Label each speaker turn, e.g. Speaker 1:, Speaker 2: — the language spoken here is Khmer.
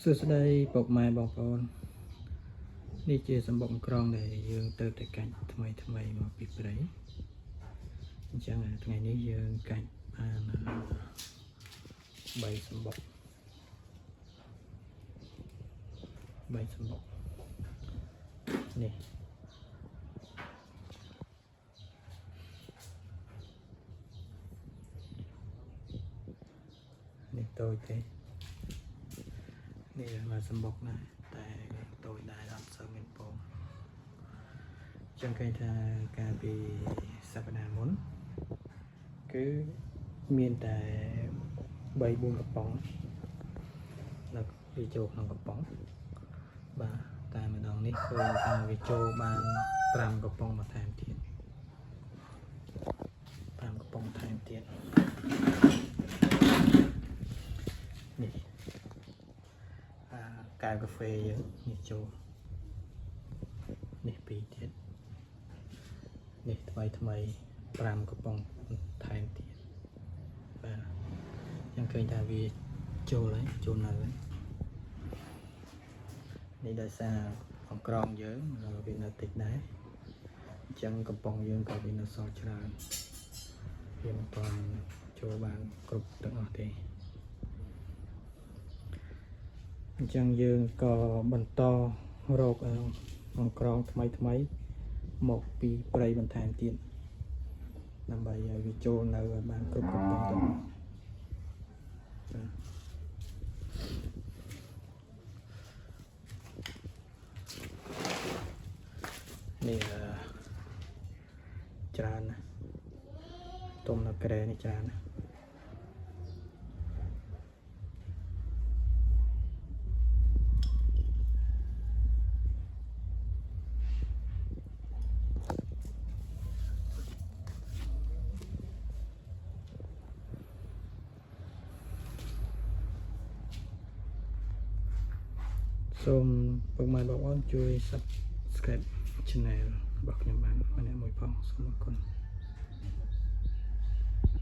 Speaker 1: សួស្តីពុកម៉ែបងប្អូននេះជាសម្បុកក្រងដែលយើងទៅតែកាច់ថ្មីមកពីព្រៃអញ្ចឹងថ្ងៃនេះយើងកាច់បាន3សម្បុកនេះតូចទេនេះមកសម្បុកណាតែតូចដែរអត់សូវមានពងចឹងឃើញថាកាលពីសប្តាហ៍មុនគឺមានតែ3-4កំប៉ុងនៅវាចូលក្នុងកំប៉ុងបាទតែម្ដងនេះឃើញថាវាចូលបាន5កំប៉ុងបន្ថែមទៀត5កំប៉ុងបន្ថែមទៀតនេះកែវកាហ្វេយើងនេះចូលនេះ2ទៀតនេះថ្មី5កំប៉ុងថែមទៀតបាទអញ្ចឹងឃើញថាវាចូលហើយចូលនៅហើយនេះដោយសារអង្ក្រងយើងវានៅតិចដែរអញ្ចឹងកំប៉ុងយើងក៏វានៅសល់ច្រើនវាមិនទាន់ចូលបានគ្រប់ទាំងអស់ទេអញ្ចឹងយើងក៏បន្តរកអង្ក្រងថ្មីមកពីព្រៃបន្ថែមទៀតដើម្បីឲ្យវាចូលនៅឲ្យបានគ្រប់កំប៉ុងទាំងអស់នេះច្រើនណាស់ទុំនៅក្រែនេះច្រើនណាស់សូមពុកម៉ែបងប្អូនជួយ Subscribe Channel របស់ខ្ញុំបានម្នាក់មួយផងសូមអរគុណ